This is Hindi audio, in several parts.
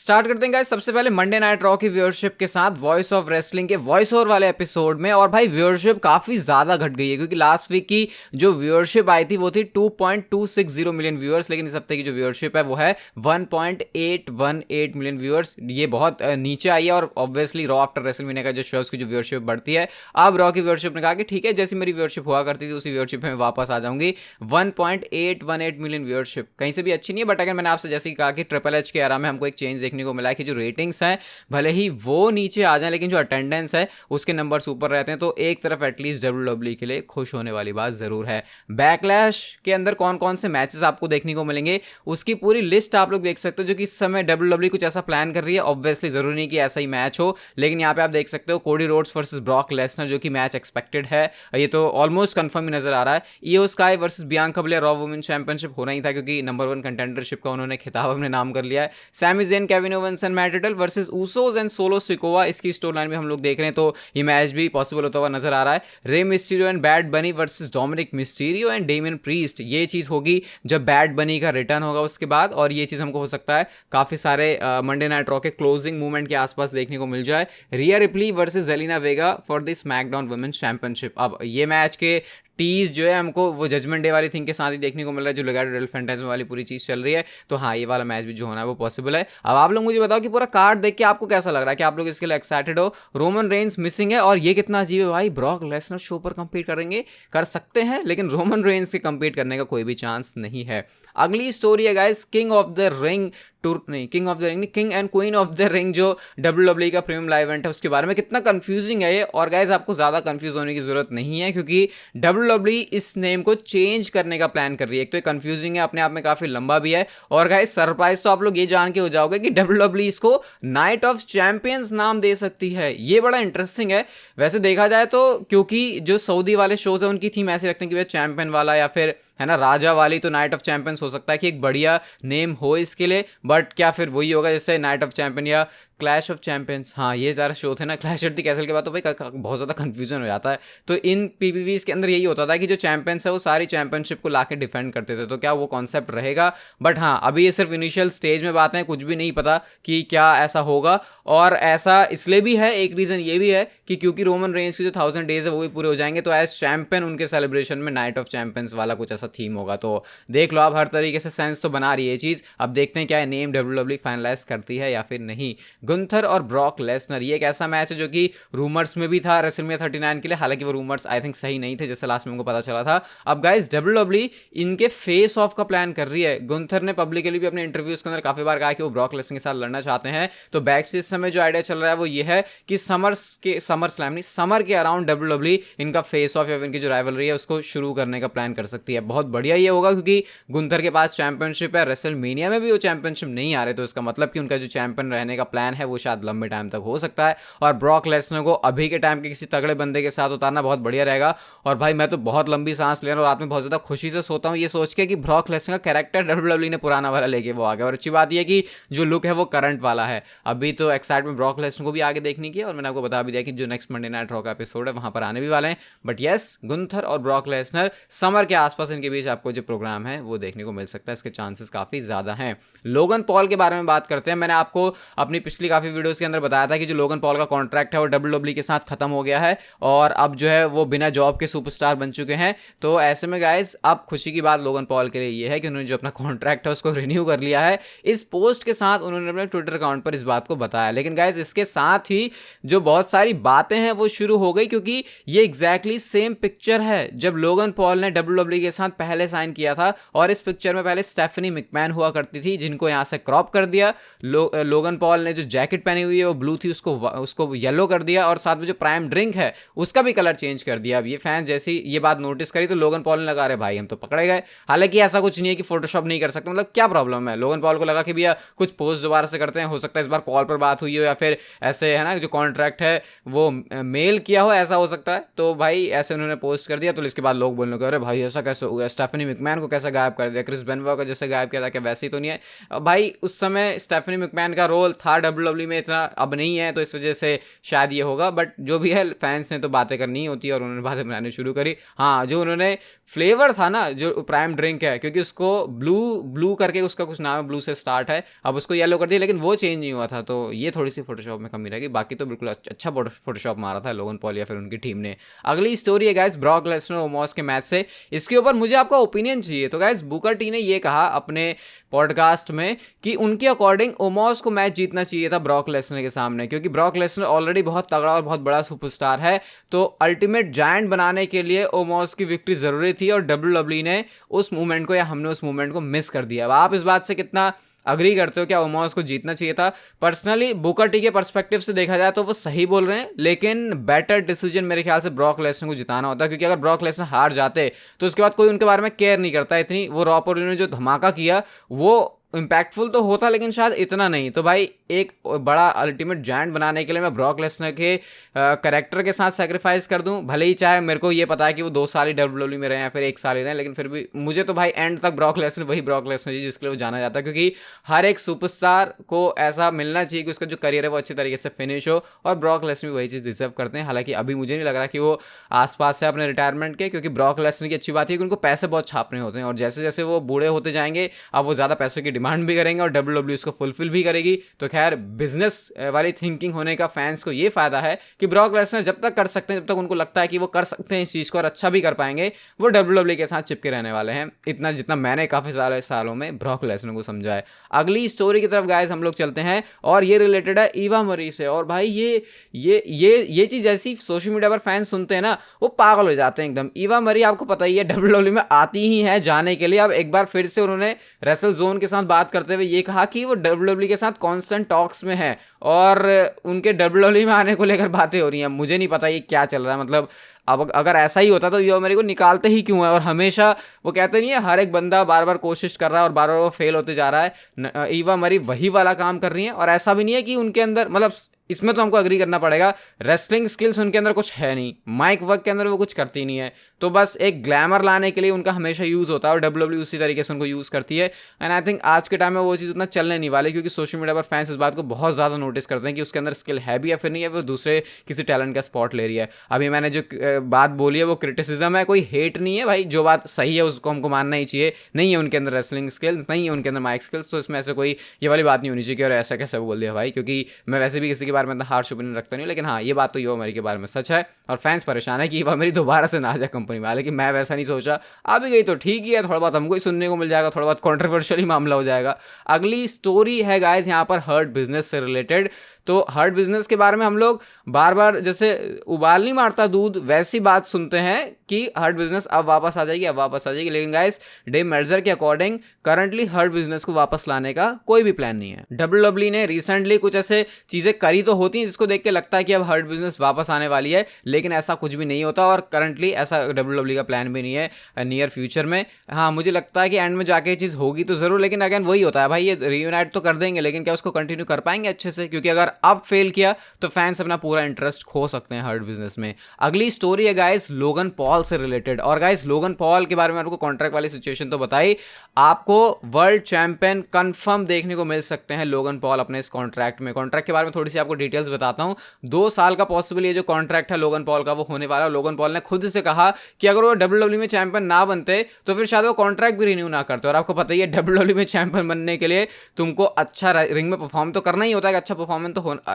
स्टार्ट करते हैं गाइस। सबसे पहले मंडे नाइट रॉ की व्यूअरशिप के साथ वॉइस ऑफ रेसलिंग के वॉइस ओवर वाले एपिसोड में। और भाई व्यूअरशिप काफी ज्यादा घट गई है क्योंकि लास्ट वीक की जो व्यूअरशिप आई थी वो थी 2.260 मिलियन व्यूअर्स, लेकिन इस हफ्ते की जो व्यूअरशिप है वो है 1.818 मिलियन व्यूअर्स। ये बहुत नीचे आई है और ऑब्वियसली रॉ आफ्टर रेसलमेनिया का जो शोज की जो व्यूअरशिप बढ़ती है, अब रॉ की व्यूअरशिप ने कहा कि ठीक है, जैसी मेरी व्यूअरशिप हुआ करती थी उसी व्यूअरशिप में वापस आ जाऊंगी। 1.818 मिलियन व्यूअरशिप कहीं से भी अच्छी नहीं है, बट अगर मैंने आपसे जैसे ही कहा कि ट्रिपल एच के एरा में हमको एक चेंज देखने को मिला है कि जो रेटिंग्स हैं भले ही वो नीचे आ जाए लेकिन जो अटेंडेंस है उसके नंबर्स ऊपर रहते हैं, तो एक तरफ एटलीस्ट डब्ल्यूडब्ल्यूई के लिए खुश होने वाली बात जरूर है। बैकलैश के अंदर कौन कौन से मैचेस आपको देखने को मिलेंगे उसकी पूरी लिस्ट आप लोग देख सकते हो, जो कि इस समय डब्ल्यूडब्ल्यूई कुछ ऐसा प्लान कर रही है। ऑब्वियसली जरूरी नहीं कि ऐसा ही मैच हो, लेकिन यहाँ पे आप देख सकते हो Cody Rhodes versus Brock Lesnar जो कि मैच एक्सपेक्टेड है, ये तो ऑलमोस्ट कंफर्म ही नजर आ रहा है। Iyo Sky versus Bianca Belair Raw women championship होना ही था क्योंकि नंबर 1 कंटेंडरशिप का उन्होंने खिताब अपने नाम कर लिया है। Sami Zayn, Kevin Owens and Matt Riddle versus Usos and Solo Sikoa, इसकी स्टोरी लाइन में हम लोग देख रहे हैं, तो ये मैच भी पॉसिबल होता हुआ नजर आ रहा है। रे मिस्टीरियो एंड बैड बनी versus Dominik Mysterio and Damien priest, ये चीज होगी जब बैड बनी का रिटर्न होगा उसके बाद, और ये चीज हमको हो सकता है काफी सारे मंडे नाइट रॉ के क्लोजिंग मूवमेंट के आसपास देखने को मिल जाए। Rhea Ripley versus Zelina Vega for the SmackDown women's championship. अब ये मैच के टीज जो है हमको वो जजमेंट डे वाली थिंग के साथ ही देखने को मिल रहा है, जो लेगाडो डेल फैंटास्मा वाली पूरी चीज चल रही है, तो हाँ ये वाला मैच भी जो होना है वो पॉसिबल है। अब आप लोग मुझे बताओ कि पूरा कार्ड देख के आपको कैसा लग रहा है, कि आप लोग इसके लिए एक्साइटेड हो? रोमन रेंस मिसिंग है और ये कितना अजीब है भाई, ब्रॉक लेसनर शो पर कंपीट करेंगे, कर सकते हैं, लेकिन रोमन रेंस के कंपीट करने का कोई भी चांस नहीं है। अगली स्टोरी है guys, king of the ring tour, नहीं king of the ring, king and queen of the ring जो डब्ल्यूडब्ल्यूई का प्रीमियम लाइव इवेंट है उसके बारे में। कितना कंफ्यूजिंग है ये, और गाइस आपको ज्यादा कंफ्यूज होने की जरूरत नहीं है क्योंकि डब्ल्यूडब्ल्यूई इस नेम को चेंज करने का प्लान कर रही है। एक तो ये कंफ्यूजिंग है अपने आप में, काफी लंबा भी है, और गाइस सरप्राइज तो आप लोग ये जान के हो जाओगे कि डब्ल्यूडब्ल्यूई इसको नाइट ऑफ चैंपियंस नाम दे सकती है। ये बड़ा इंटरेस्टिंग है वैसे देखा जाए तो, क्योंकि जो सऊदी वाले शोज है उनकी थीम ऐसे रखते हैं कि वे चैंपियन वाला या फिर है ना राजा वाली, तो नाइट ऑफ चैंपियंस हो सकता है कि एक बढ़िया नेम हो इसके लिए, बट क्या फिर वही होगा जैसे नाइट ऑफ चैंपियन या क्लैश ऑफ चैंपियंस, हाँ ये सारे शो थे ना क्लैश एट द कैसल के बाद, तो भाई बहुत ज़्यादा कंफ्यूजन हो जाता है। तो इन पीपीवीज के अंदर यही होता था कि जो चैंपियंस है वो सारी चैंपियनशिप को लाके डिफेंड करते थे, तो क्या वो कॉन्सेप्ट रहेगा? बट हाँ अभी ये सिर्फ इनिशियल स्टेज में बातें हैं, कुछ भी नहीं पता कि क्या ऐसा होगा। और ऐसा इसलिए भी है, एक रीज़न ये भी है कि क्योंकि रोमन रेंज की जो 1000 डेज है वो भी पूरे हो जाएंगे, तो एज चैंपियन उनके सेलिब्रेशन में नाइट ऑफ चैंपियंस वाला कुछ ऐसा थीम होगा। तो देख लो आप, हर तरीके से सेंस तो बना रही है ये चीज़। अब देखते हैं क्या नेम डब्ल्यूडब्ल्यूई फाइनलाइज करती है या फिर नहीं। गुंथर और ब्रॉक लेसनर, ये एक ऐसा मैच है जो कि रूमर्स में भी था रेसलमेनिया 39 के लिए, हालांकि वो रूमर्स आई थिंक सही नहीं थे जैसे लास्ट में हमको पता चला था। अब गाइस डब्ल्यूडब्ल्यूई इनके फेस ऑफ का प्लान कर रही है। गुंथर ने पब्लिकली भी अपने इंटरव्यूज के अंदर काफी बार कहा कि वो ब्रॉक लेसनर के साथ लड़ना चाहते हैं। तो बैक स्टेज समय जो आइडिया चल रहा है वो ये है कि समर के अराउंड डब्ल्यूडब्ल्यूई इनका फेस ऑफ या इनकी जो राइवलरी है उसको शुरू करने का प्लान कर सकती है। बहुत बढ़िया ये होगा क्योंकि गुंथर के पास चैंपियनशिप है, रेसलमेनिया में भी वो चैंपियनशिप नहीं आ रहे, तो इसका मतलब कि उनका जो चैंपियन रहने का प्लान है वो शायद लंबे टाइम तक हो सकता है। और ब्रॉक लेसनर को अभी के टाइम के किसी तगड़े बंदे के साथ उतारना बहुत बढ़िया रहेगा। और भाई मैं तो बहुत लंबी सांस ले रहा हूँ, रात में बहुत ज्यादा खुशी से सोता हूँ ये सोच के कि ब्रॉक लेसनर का कैरेक्टर डब्ल्यूडब्ल्यूई ने पुराना वाला लेके वो आ गया, और अच्छी बात यह कि जो लुक है वो करंट वाला है। अभी तो एक्साइटमेंट ब्रॉक लेसनर को भी आगे देखने की, और मैंने आपको बता भी दिया कि जो नेक्स्ट मंडे नाइट रॉ का एपिसोड है वहां पर आने भी वाले हैं। बट यस, गुंथर और ब्रॉक लेसनर समर के आसपास इनके बीच आपको जो प्रोग्राम है वो देखने को मिल सकता है, इसके चांसेस काफी ज्यादा हैं। लोगन पॉल के बारे में बात करते हैं। मैंने आपको अपनी पिछली काफी वीडियोस के अंदर बताया था कि जो लोगन पॉल का कॉन्ट्रैक्ट है वो डब्ल्यूडब्ल्यूई के साथ खत्म हो गया है और अब जो है वो बिना जॉब के सुपरस्टार बन चुके हैं। तो ऐसे में गाइस अब खुशी की बात लोगन पॉल के लिए ये है कि उन्होंने जो अपना कॉन्ट्रैक्ट है उसको रिन्यू कर लिया है। इस पोस्ट के साथ उन्होंने अपने ट्विटर अकाउंट पर इस बात को बताया। लेकिन गाइस इसके साथ ही जो बहुत सारी बातें हैं वो शुरू हो गई, क्योंकि ये एग्जैक्टली सेम पिक्चर है जब लोगन पॉल ने डब्ल्यूडब्ल्यूई के साथ पहले साइन किया था। और इस पिक्चर में पहले स्टेफनी मैकमैन हुआ करती थी, जिनको यहाँ से क्रॉप कर दिया। लोगन पॉल ने जो जैकेट पहनी हुई है वो ब्लू थी, उसको येलो कर दिया, और साथ में जो प्राइम ड्रिंक है उसका भी कलर चेंज कर दिया। अब ये फैन जैसी ये बात नोटिस करी तो लोगन पॉल ने लगा रहे भाई हम तो पकड़े गए। हालांकि ऐसा कुछ नहीं है कि फोटोशॉप नहीं कर सकते, मतलब क्या प्रॉब्लम है। लोगन पॉल को लगा कि भैया कुछ पोस्ट दोबारा से करते हैं, हो सकता है इस बार कॉल पर बात हुई हो या फिर ऐसे है ना जो कॉन्ट्रैक्ट है वो मेल किया हो, ऐसा हो सकता है। तो भाई ऐसे उन्होंने पोस्ट कर दिया, तो इसके बाद लोग बोलने लगे अरे भाई ऐसा कैसे हो गया, स्टेफनी मैकमैन को कैसे गायब कर दिया, क्रिस बेनवा को जैसे गायब किया था, क्या वैसे ही तो नहीं है। भाई उस समय स्टेफनी मैकमैन का रोल था डब्ल्यू में इतना अब नहीं है, तो इस वजह से शायद ये होगा। बट जो भी है, फैंस ने तो बातें करनी ही होती है और उन्होंने बातें बनानी शुरू करी। हाँ, जो उन्होंने फ्लेवर था ना, जो प्राइम ड्रिंक है, क्योंकि उसको ब्लू करके उसका कुछ नाम है, ब्लू से स्टार्ट है, अब उसको येलो कर दिया, लेकिन वो चेंज नहीं हुआ था, तो ये थोड़ी सी फोटोशॉप में कमी रहेगी। बाकी तो बिल्कुल अच्छा फोटोशॉप मारा था लोगन पॉल या फिर उनकी टीम ने। अगली स्टोरी है गाइस ब्रॉक लेसनर ओमोस के मैच से। इसके ऊपर मुझे आपका ओपिनियन चाहिए। तो गाइस बुकर टी ने ये कहा अपने पॉडकास्ट में कि उनके अकॉर्डिंग ओमोस को मैच जीतना चाहिए था ब्रॉक लेसनर के सामने, क्योंकि ब्रॉक लेसनर ऑलरेडी बहुत तगड़ा और बहुत बड़ा सुपरस्टार है, तो अल्टीमेट जायंट बनाने के लिए ओमोस की विक्ट्री जरूरी थी, और डब्ल्यूडब्ल्यूई ने उस मूवमेंट को, या हमने उस मूवमेंट को मिस कर दिया। अब आप इस बात से कितना अग्री करते हो? क्या ओमोस को जीतना चाहिए था? पर्सनली बुकर टी के पर्सपेक्टिव से देखा जाए तो वो सही बोल रहे हैं, लेकिन बेटर डिसीजन मेरे ख्याल से ब्रॉक लेसनर को जिताना होता है, क्योंकि अगर ब्रॉक लेसनर हार जाते तो उसके बाद कोई उनके बारे में केयर नहीं करता इतनी। वो रॉ पर उन्होंने जो धमाका किया वो इम्पैक्टफुल तो होता, लेकिन शायद इतना नहीं। तो भाई एक बड़ा अल्टीमेट जायंट बनाने के लिए मैं ब्रॉक लेसनर के कैरेक्टर के साथ सेक्रीफाइस कर दूं, भले ही चाहे मेरे को ये पता है कि वो 2 साल ही डब्ल्यूडब्ल्यूई में रहे या फिर 1 साल ही रहे, लेकिन फिर भी मुझे तो भाई एंड तक ब्रॉक लेसनर, वही ब्रॉक लेसनर जी जिसके लिए वो जाना जाता है, क्योंकि हर एक सुपरस्टार को ऐसा मिलना चाहिए कि उसका जो करियर है वो अच्छी तरीके से फिनिश हो, और ब्रॉक लेसनर भी वही चीज़ डिजर्व करते हैं। हालांकि अभी मुझे नहीं लग रहा कि वो आसपास है अपने रिटायरमेंट के, क्योंकि ब्रॉक लेसनर की अच्छी बात है कि उनको पैसे बहुत छापने होते हैं, और जैसे जैसे वो बूढ़े होते जाएंगे अब वो ज़्यादा पैसों की डिमांड भी करेंगे और डब्ल्यूडब्ल्यूई उसको फुलफिल भी करेगी। तो खैर बिजनेस वाली थिंकिंग होने का फैंस को ये फायदा है कि ब्रॉक लेसनर जब तक कर सकते हैं, जब तक उनको लगता है कि वो कर सकते हैं इस चीज़ को और अच्छा भी कर पाएंगे, वो डब्ल्यूडब्ल्यूई के साथ चिपके रहने वाले हैं, इतना जितना मैंने काफ़ी सारे सालों में ब्रॉक लेसनर को समझा है। अगली स्टोरी की तरफ गाइस हम लोग चलते हैं, और ये रिलेटेड है ईवा मरी से। और भाई ये चीज़ ऐसी सोशल मीडिया पर फैंस सुनते हैं ना, वो पागल हो जाते हैं एकदम। ईवा मरी आपको पता ही है डब्ल्यूडब्ल्यूई में आती ही है जाने के लिए। अब एक बार फिर से उन्होंने रेसल जोन के साथ बात करते हुए ये कहा कि वो डब्ल्यूडब्ल्यूई के साथ कांस्टेंट टॉक्स में है, और उनके डब्ल्यूडब्ल्यूई में आने को लेकर बातें हो रही हैं। मुझे नहीं पता ये क्या चल रहा है, मतलब अब अगर ऐसा ही होता तो ईवा मरी को निकालते ही क्यों है? और हमेशा वो कहते नहीं है हर एक बंदा बार बार कोशिश कर रहा है और बार बार वो फेल होते जा रहा है, ईवा मरी वही वाला काम कर रही है। और ऐसा भी नहीं है कि उनके अंदर, मतलब इसमें तो हमको अग्री करना पड़ेगा, रेसलिंग स्किल्स उनके अंदर कुछ है नहीं, माइक वर्क के अंदर वो कुछ करती नहीं है, तो बस एक ग्लैमर लाने के लिए उनका हमेशा यूज़ होता है, और डब्ल्यूडब्ल्यूई उसी तरीके से उनको यूज़ करती है। एंड आई थिंक आज के टाइम में वो चीज़ उतना चलने नहीं वाली, क्योंकि सोशल मीडिया पर फैंस इस बात को बहुत ज़्यादा नोटिस करते हैं कि उसके अंदर स्किल है भी या फिर नहीं है, वो दूसरे किसी टैलेंट का स्पॉट ले रही है। अभी मैंने जो बात बोली है वो क्रिटिसिज्म है, कोई हेट नहीं है भाई। जो बात सही है उसको हमको मानना ही चाहिए। नहीं है उनके अंदर रेसलिंग स्किल्स, नहीं है उनके अंदर माइक स्किल्स, तो इसमें ऐसे कोई ये वाली बात नहीं होनी चाहिए कि और ऐसा कैसे बोल दिया भाई, क्योंकि मैं वैसे भी किसी के बारे में इतना हार्श ओपिनियन रखता नहीं हूँ। लेकिन हाँ, ये बात तो ईवा मरी के बारे में सच है, और फैंस परेशान है कि ईवा मरी दोबारा से ना आ जाए कंपनी में। हालांकि मैं वैसा नहीं सोचा, आ भी गई तो ठीक ही है, थोड़ा बहुत हमको ही सुनने को मिल जाएगा, थोड़ा बहुत कॉन्ट्रोवर्शियल ही मामला हो जाएगा। अगली स्टोरी है गाइस यहाँ पर हर्ट बिजनेस से रिलेटेड। तो हर्ट बिजनेस के बारे में हम लोग बार बार जैसे उबाल नहीं मारता दूध, वैसी बात सुनते हैं कि हर्ट बिजनेस अब वापस आ जाएगी, अब वापस आ जाएगी। लेकिन गाइस डेव मेल्जर के अकॉर्डिंग करंटली हर्ट बिजनेस को वापस लाने का कोई भी प्लान नहीं है। डब्ल्यूडब्ल्यूई ने रिसेंटली कुछ ऐसे चीजें करी तो होती हैं जिसको देख के लगता है कि अब हर्ट बिजनेस वापस आने वाली है, लेकिन ऐसा कुछ भी नहीं होता, और करंटली ऐसा डब्ल्यूडब्ल्यूई का प्लान भी नहीं है नियर फ्यूचर में। हाँ, मुझे लगता है कि एंड में जाके ये चीज़ होगी तो जरूर, लेकिन अगेन वही होता है भाई, ये रीयूनाइट तो कर देंगे, लेकिन क्या उसको कंटिन्यू कर पाएंगे अच्छे से? क्योंकि अगर अब फेल किया तो फैंस अपना पूरा इंटरेस्ट खो सकते हैं हर्ट बिजनेस में। अगली स्टोरी है गाइस लोगन पॉल से रिलेटेड। और गाइस लोगन पॉल के बारे में आपको कॉन्ट्रैक्ट वाली सिचुएशन तो बताई, आपको वर्ल्ड चैंपियन कंफर्म देखने को मिल सकते हैं लोगन पॉल अपने इस कॉन्ट्रैक्ट में। कॉन्ट्रैक्ट के बारे में थोड़ी सी आपको डिटेल्स बताता हूं। 2 साल का पॉसिबल ये जो कॉन्ट्रैक्ट है लोगन पॉल का वो होने वाला है। लोगन पॉल ने खुद से कहा कि अगर वो डब्ल्यूडब्ल्यूई में चैंपियन ना बनते तो फिर शायद वो कॉन्ट्रैक्ट भी रिन्यू ना करते। और आपको पता ही है डब्ल्यूडब्ल्यूई में चैंपियन बनने के लिए तुमको अच्छा रिंग में परफॉर्म तो करना ही होता है,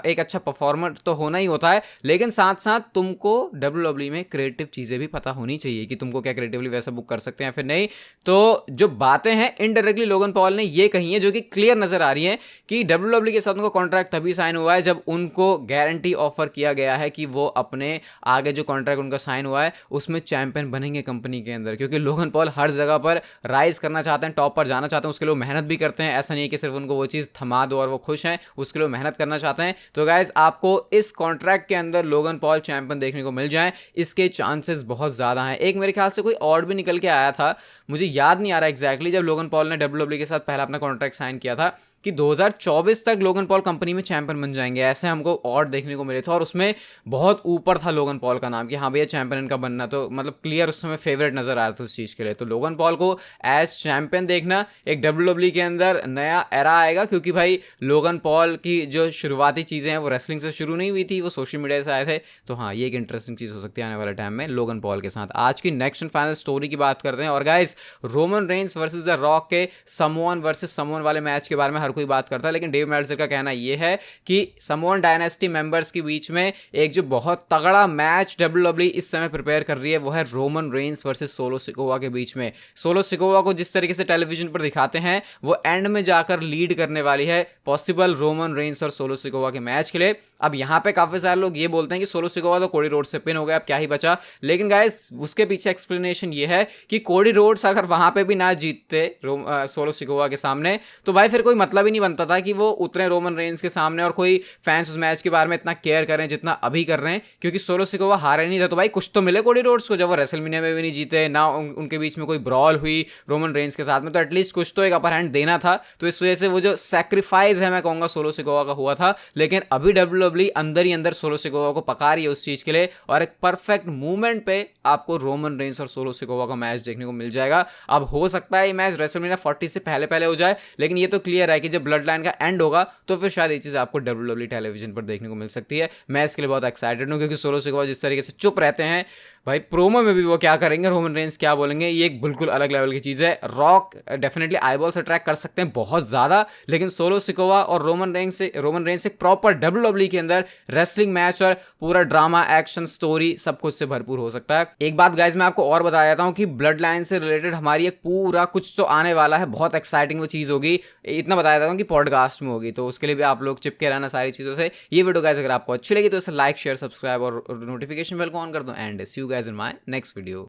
एक अच्छा परफॉर्मर तो होना ही होता है, लेकिन साथ साथ तुमको डब्ल्यूडब्ल्यूई में क्रिएटिव चीजें भी पता होनी चाहिए कि तुमको क्या क्रिएटिवली वैसा बुक कर सकते हैं फिर नहीं। तो जो बातें हैं इनडायरेक्टली लोगन पॉल ने ये कही है, जो कि क्लियर नजर आ रही है कि डब्ल्यूडब्ल्यूई के साथ उनको कॉन्ट्रैक्ट तभी साइन हुआ है जब उनको गारंटी ऑफर किया गया है कि वो अपने आगे जो कॉन्ट्रैक्ट उनका साइन हुआ है उसमें चैंपियन बनेंगे कंपनी के अंदर। क्योंकि लोगन पॉल हर जगह पर राइज करना चाहते हैं, टॉप पर जाना चाहते हैं, उसके लिए मेहनत भी करते हैं। ऐसा नहीं है कि सिर्फ उनको वो चीज़ थमा दो और वो खुश हैं, उसके लिए मेहनत करना चाहते हैं। तो गाइज आपको इस कॉन्ट्रैक्ट के अंदर लोगन पॉल चैंपियन देखने को मिल जाए, इसके चांसेस बहुत ज़्यादा हैं। एक मेरे ख्याल से कोई और भी निकल के आया था, मुझे याद नहीं आ रहा एग्जैक्टली, जब लोगन पॉल ने डब्ल्यूडब्ल्यूई के साथ पहला अपना कॉन्ट्रैक्ट साइन किया था, कि 2024 तक लोगन पॉल कंपनी में चैंपियन बन जाएंगे, ऐसे हमको और देखने को मिले थे। और उसमें बहुत ऊपर था लोगन पॉल का नाम कि हाँ भैया चैंपियन इनका बनना, तो मतलब क्लियर उस समय फेवरेट नजर आ रहा था उस चीज़ के लिए। तो लोगन पॉल को एज चैंपियन देखना, एक WWE के अंदर नया एरा आएगा, क्योंकि भाई लोगन पॉल की जो शुरुआती चीज़ें हैं वो रेसलिंग से शुरू नहीं हुई थी, वो सोशल मीडिया से आए थे। तो हाँ, ये एक इंटरेस्टिंग चीज़ हो सकती है आने वाले टाइम में लोगन पॉल के साथ। आज की नेक्स्ट एंड फाइनल स्टोरी की बात करते हैं। और guys, Roman Reigns versus the rock के समोन वर्सेस समोन वाले मैच के बारे में हर कोई बात करता है, लेकिन डेव मेल्टजर का कहना यह है कि समोन डायनेस्टी मेंबर्स के बीच में एक जो बहुत तगड़ा मैच WWE इस समय प्रिपेयर कर रही है वो है Roman Reigns versus solo Sikoa के बीच में। सोलो सिकोवा को जिस तरीके से टेलीविजन पर दिखाते हैं वो एंड में जाकर लीड करने वाली है पॉसिबल रोमन रेंस और सोलो सिकोवा के मैच के लिए। अब यहां पे काफी सारे लोग ये बोलते हैं कि सोलो सिकोवा तो कोडी रोड्स से पिन हो गया, अब क्या ही बचा। लेकिन गाइस, उसके पीछे एक्सप्लेनेशन ये है कि कोडी रोड्स अगर वहां पे भी ना जीतते सोलो सिकोवा के सामने, तो भाई फिर कोई मतलब ही नहीं बनता था कि वो उतरे रोमन रेंस के सामने और कोई फैंस उस मैच के बारे में इतना केयर करें जितना अभी कर रहे हैं, क्योंकि सोलो सिकोवा हारे नहीं था। तो भाई कुछ तो मिले कोडी रोड्स को, जब वो रेसलमेनिया में भी नहीं जीते, ना उनके बीच में कोई ब्रॉल हुई रोमन रेंस के साथ में, तो एटलीस्ट कुछ तो एक अपर हैंड देना था। तो इस वजह से वो जो सैक्रिफाइस है मैं कहूंगा सोलो सिकोवा का हुआ था। लेकिन अभी WWE अंदर ही अंदर सोलो सिकोवा को पका रही है उस चीज के लिए, और एक परफेक्ट मूवमेंट पे आपको रोमन रेंस और सोलो सिकोवा का मैच देखने को मिल जाएगा। अब हो सकता है ये मैच रेसलमेनिया 40 से पहले पहले हो जाए, लेकिन ये तो क्लियर है कि जब ब्लड लाइन का एंड होगा तो फिर शायद ये चीज आपको WWE टेलीविजन पर देखने को मिल सकती है। मैं इसके लिए बहुत एक्साइटेड हूं, क्योंकि सोलो सिकोवा जिस तरीके से चुप रहते हैं भाई, प्रोमो में भी वो क्या करेंगे, रोमन रेंस क्या बोलेंगे, ये एक बिल्कुल अलग लेवल की चीज़ है। रॉक डेफिनेटली आईबॉल्स अट्रैक्ट कर सकते हैं बहुत ज़्यादा, लेकिन सोलो सिकोवा और रोमन रेंस एक प्रॉपर WWE के अंदर रेसलिंग मैच और पूरा ड्रामा, एक्शन, स्टोरी सब कुछ से भरपूर हो सकता है। एक बात गाइज मैं आपको और बता देता हूँ कि ब्लड लाइन से रिलेटेड हमारी एक पूरा कुछ तो आने वाला है, बहुत एक्साइटिंग वो चीज़ होगी। इतना बता देता हूँ कि पॉडकास्ट में होगी, तो उसके लिए भी आप लोग चिपके रहना सारी चीज़ों से। ये वीडियो गाइज अगर आपको अच्छी लगी तो इसे लाइक, शेयर, सब्सक्राइब और नोटिफिकेशन बेल को ऑन कर दो। And see you guys in my next video.